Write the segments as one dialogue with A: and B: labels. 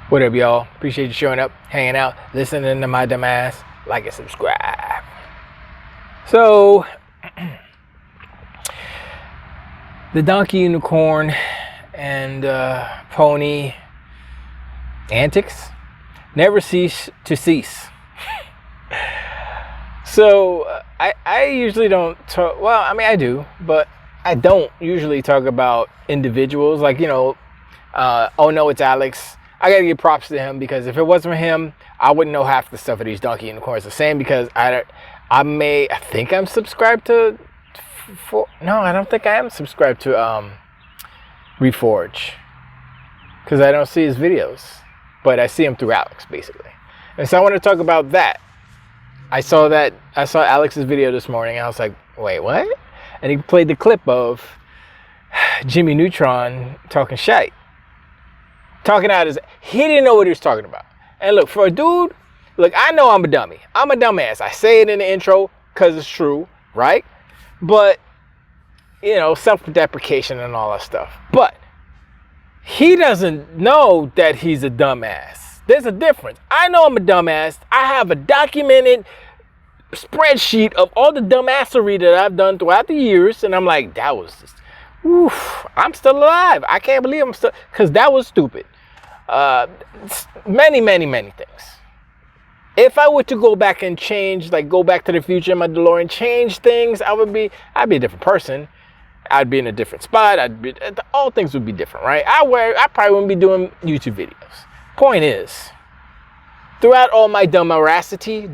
A: What up, y'all? Appreciate you showing up, hanging out, listening to my dumb ass. Like and subscribe. So, the Donkey Unocorn and pony antics never cease to cease. So, I usually don't talk, well, I mean, I do, but I don't usually talk about individuals. Like, you know, oh no, it's Alex. I gotta give props to him, because if it wasn't for him, I wouldn't know half the stuff that these Donkey Unocorns are saying, because I think I'm subscribed to, no, I don't think I am subscribed to Reforge, because I don't see his videos, but I see him through Alex, basically. And so I want to talk about that. I saw Alex's video this morning, and I was like, wait, what? And he played the clip of Jimmy Neutron talking shite. Talking out he didn't know what he was talking about. And look, for a dude, look, I know I'm a dummy. I'm a dumbass. I say it in the intro because it's true, right? But, you know, self-deprecation and all that stuff. But he doesn't know that he's a dumbass. There's a difference. I know I'm a dumbass. I have a documented spreadsheet of all the dumbassery that I've done throughout the years. And I'm like, that was just, oof, I'm still alive. I can't believe I'm still, because that was stupid. Many things. If I were to go back and change, like go back to the future in my DeLorean, change things, I'd be a different person. I'd be in a different spot. All things would be different, right? I probably wouldn't be doing YouTube videos. Point is, throughout all my dumacity,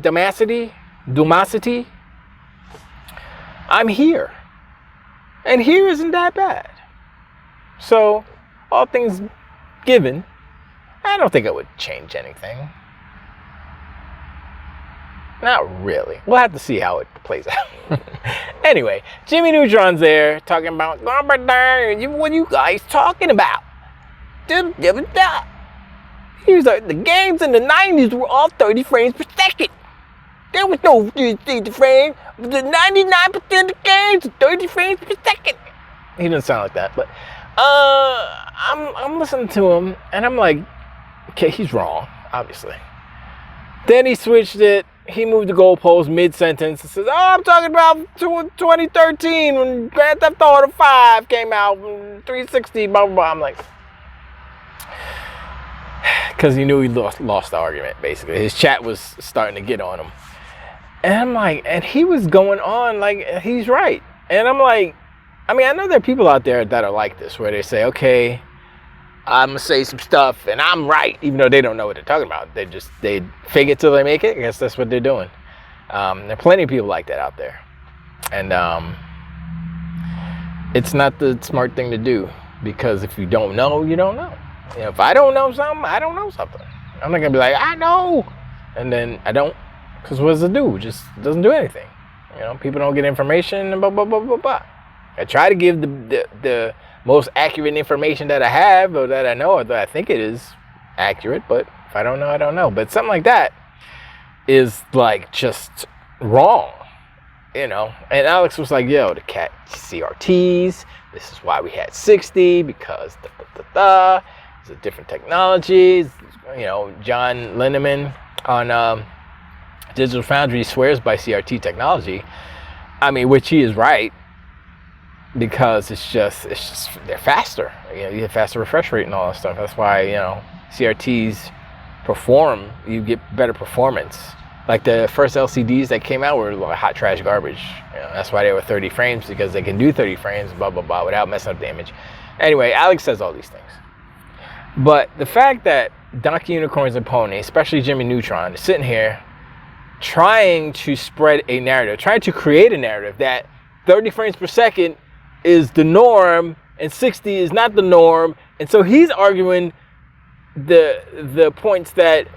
A: I'm here. And here isn't that bad. So, all things given, I don't think it would change anything. Not really. We'll have to see how it plays out. Anyway, Jimmy Neutron's there talking about, what are you guys talking about? He was like, the games in the 90s were all 30 frames per second. There was no 30 frames. The 99% of the games are 30 frames per second. He doesn't sound like that, but I'm listening to him, and I'm like, okay, he's wrong, obviously. Then he switched it. He moved the goalpost mid-sentence and says, oh, I'm talking about 2013 when Grand Theft Auto 5 came out, 360, blah, blah, blah. I'm like, because he knew he lost the argument, basically. His chat was starting to get on him. And I'm like, and he was going on like, he's right. And I'm like, I mean, I know there are people out there that are like this, where they say, okay, I'm going to say some stuff and I'm right, even though they don't know what they're talking about. They fake it till they make it. I guess that's what they're doing. There are plenty of people like that out there. And it's not the smart thing to do, because if you don't know, you don't know. You know, if I don't know something, I don't know something. I'm not going to be like, I know. And then I don't, because what does it do? It just doesn't do anything. You know, people don't get information and blah, blah, blah, blah, blah. I try to give the most accurate information that I have, or that I know, or that I think it is accurate, but if I don't know, I don't know. But something like that is like just wrong, you know. And Alex was like, yo, the cat CRTs, this is why we had 60, because it's a different technology. You know, John Linneman on Digital Foundry swears by CRT technology. I mean, which he is right, because it's just they're faster. You know, you get faster refresh rate and all that stuff. That's why, you know, CRTs perform. You get better performance. Like the first LCDs that came out were like hot trash garbage. You know, that's why they were 30 frames, because they can do 30 frames, blah blah blah, without messing up the image. Anyway, Alex says all these things. But the fact that Donkey Unocorns and Pony, especially Jimmy Neutron, is sitting here trying to spread a narrative, trying to create a narrative that 30 frames per second is the norm and 60 is not the norm. And so he's arguing the points that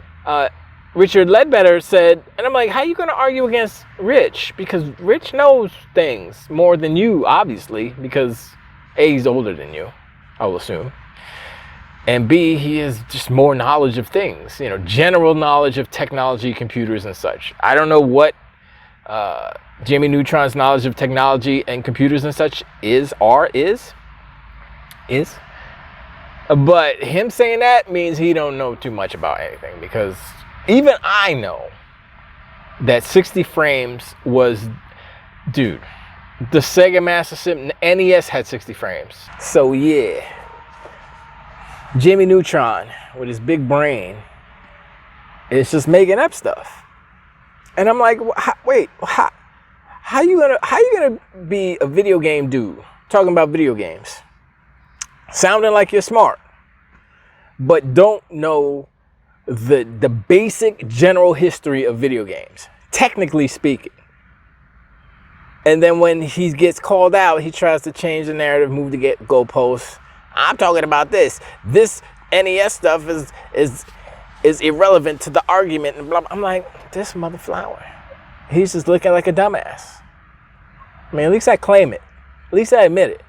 A: Richard Ledbetter said. And I'm like, how are you going to argue against Rich? Because Rich knows things more than you, obviously, because A, he's older than you, I will assume. And B, he has just more knowledge of things, you know, general knowledge of technology, computers and such. I don't know what Jimmy Neutron's knowledge of technology and computers and such is. But him saying that means he don't know too much about anything, because even I know that 60 frames was, dude, the Sega Master System NES had 60 frames. So yeah, Jimmy Neutron with his big brain is just making up stuff. And I'm like, wait, how you gonna be a video game dude talking about video games, sounding like you're smart, but don't know the basic general history of video games, technically speaking. And then when he gets called out, he tries to change the narrative, move the goalposts. I'm talking about this. This NES stuff is irrelevant to the argument. And blah, blah. I'm like, this mother flower. He's just looking like a dumbass. I mean, at least I claim it. At least I admit it.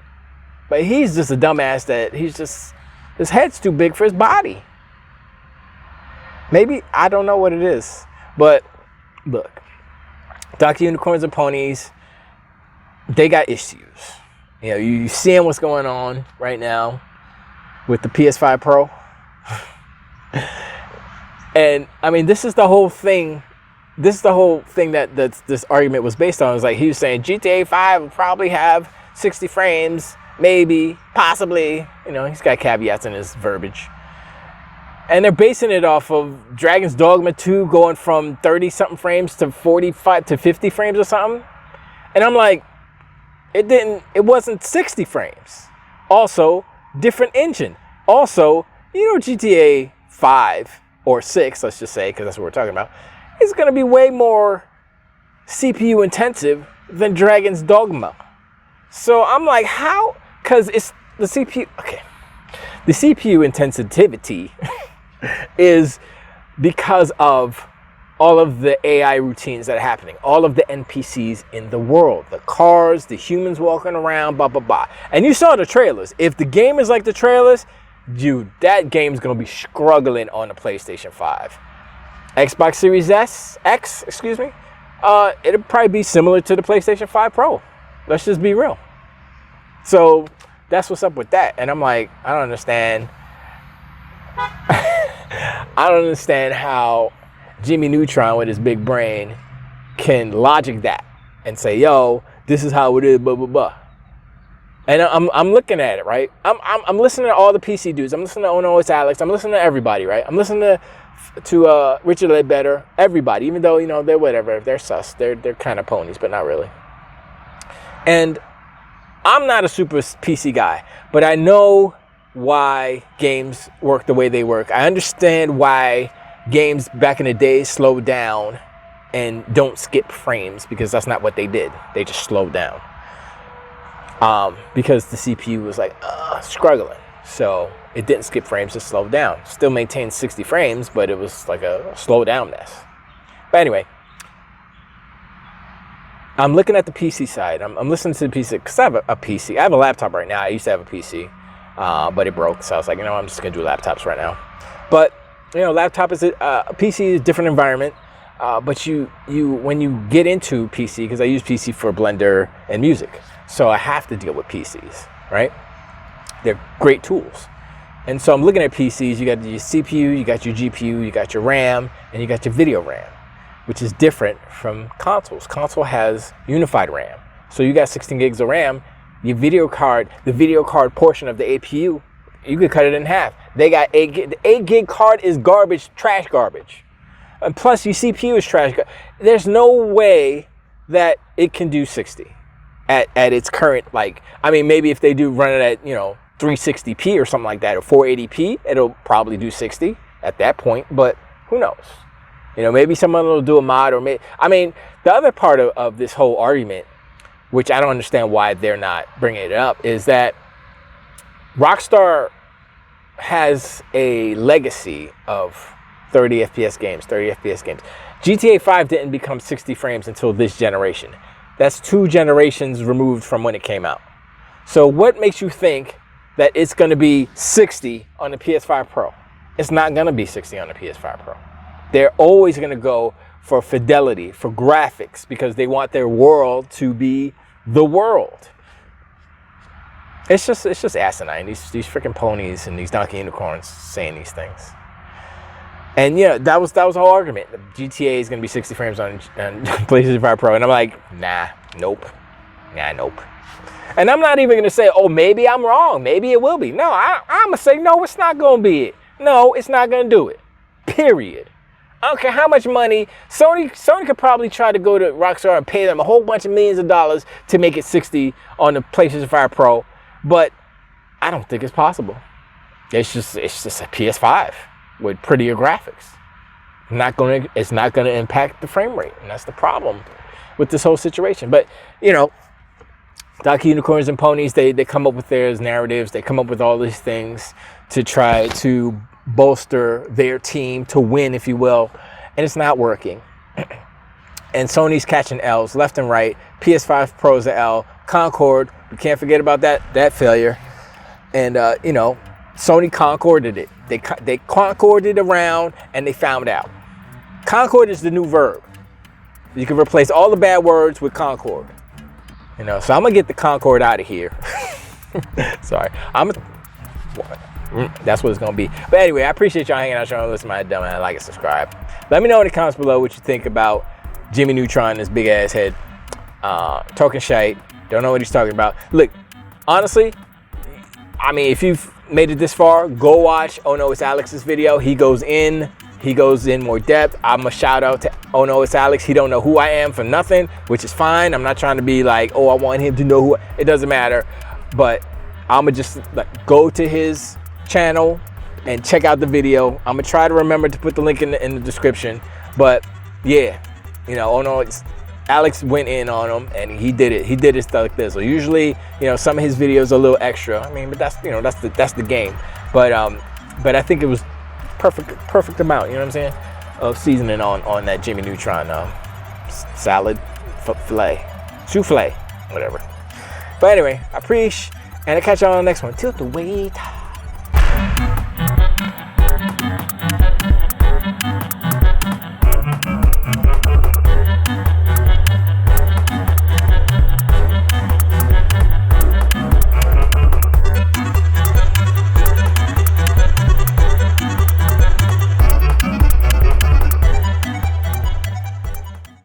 A: But he's just a dumbass that his head's too big for his body. Maybe, I don't know what it is. But look, Donkey Unicorns and Ponies, they got issues. You know, you seeing what's going on right now with the PS5 Pro. And I mean, this is the whole thing. This is the whole thing that this argument was based on. It was like, he was saying GTA 5 will probably have 60 frames, maybe, possibly. You know, he's got caveats in his verbiage. And they're basing it off of Dragon's Dogma 2 going from 30-something frames to 45 to 50 frames or something. And I'm like, it wasn't 60 frames. Also, different engine. Also, you know, GTA 5 or 6, let's just say, because that's what we're talking about, is going to be way more CPU intensive than Dragon's Dogma. So I'm like, how? Because it's the CPU. Okay. The CPU intensivity is because of all of the AI routines that are happening, all of the NPCs in the world, the cars, the humans walking around, blah, blah, blah. And you saw the trailers. If the game is like the trailers, dude, that game's going to be struggling on the PlayStation 5. Xbox Series X, it'll probably be similar to the PlayStation 5 Pro. Let's just be real. So that's what's up with that. And I'm like, I don't understand. I don't understand how Jimmy Neutron with his big brain can logic that and say, yo, this is how it is, blah, blah, blah. And I'm looking at it, right? I'm listening to all the PC dudes. I'm listening to Oh No, It's Alex. I'm listening to everybody, right? I'm listening to Richard Ledbetter, everybody, even though, you know, they're whatever. They're sus. They're kind of ponies, but not really. And I'm not a super PC guy, but I know why games work the way they work. I understand why games back in the day slowed down and don't skip frames, because that's not what they did. They just slowed down. Because the CPU was like struggling. So it didn't skip frames, it slowed down. Still maintained 60 frames, but it was like a slow down mess. But anyway, I'm looking at the PC side. I'm listening to the PC because I have a PC. I have a laptop right now. I used to have a PC, but it broke. So I was like, you know, I'm just going to do laptops right now. But, you know, laptop is a PC is a different environment. But you when you get into PC, because I use PC for Blender and music, so I have to deal with PCs, right? They're great tools. And so I'm looking at PCs. You got your CPU, you got your GPU, you got your RAM, and you got your video RAM, which is different from consoles. Console has unified RAM. So you got 16 gigs of RAM. Your video card, the video card portion of the APU, you could cut it in half. They got 8 gig. The 8 gig card is garbage, trash garbage. And plus your CPU is trash. There's no way that it can do 60 at its current, like, I mean, maybe if they do run it at, you know, 360p or something like that, or 480p, it'll probably do 60 at that point, but who knows? You know, maybe someone will do a mod, or maybe, I mean, the other part of this whole argument, which I don't understand why they're not bringing it up, is that Rockstar has a legacy of 30 FPS games. GTA 5 didn't become 60 frames until this generation. That's 2 generations removed from when it came out. So what makes you think that it's going to be 60 on the PS5 Pro? It's not going to be 60 on the PS5 Pro. They're always going to go for fidelity, for graphics, because they want their world to be the world. It's just asinine. These freaking ponies and these Donkey Unocorns saying these things. And yeah, that was the whole argument. The GTA is gonna be 60 frames on PlayStation 5 Pro, and I'm like, nope. And I'm not even gonna say, oh, maybe I'm wrong. Maybe it will be. No, I'm gonna say, no, it's not gonna be it. No, it's not gonna do it. Period. I don't care how much money. Sony could probably try to go to Rockstar and pay them a whole bunch of millions of dollars to make it 60 on the PlayStation 5 Pro, but I don't think it's possible. It's just a PS5 with prettier graphics. It's not gonna impact the frame rate, and that's the problem with this whole situation. But you know, Donkey Unicorns and Ponies, they come up with their narratives. They come up with all these things to try to bolster their team to win, if you will, and it's not working. And Sony's catching L's left and right. PS5 Pro's an L. Concord, we can't forget about that failure. And you know, Sony concorded it. They concorded around and they found out. Concord is the new verb. You can replace all the bad words with concord. You know, so I'm gonna get the Concord out of here. Sorry, that's what it's gonna be. But anyway, I appreciate y'all hanging out, y'all listen to my dumb ass, like and subscribe. Let me know in the comments below what you think about Jimmy Neutron, this big ass head, talking shite. Don't know what he's talking about. Look, honestly, I mean, if you've made it this far, go watch Oh No It's Alex's video. He goes in more depth. I'm a shout out to Oh No It's Alex. He don't know who I am for nothing, which is fine. I'm not trying to be like, oh, I want him to know who. It doesn't matter. But I'ma just like go to his channel and check out the video. I'm gonna try to remember to put the link in the description. But yeah, you know, Oh No It's Alex went in on him and he did it. He did it stuff like this. So usually, you know, some of his videos are a little extra. I mean, but that's, you know, that's the game. But I think it was perfect amount, you know what I'm saying, of seasoning on that Jimmy Neutron salad, souffle, whatever. But anyway, I appreciate, and I'll catch y'all on the next one. Tilt the weight.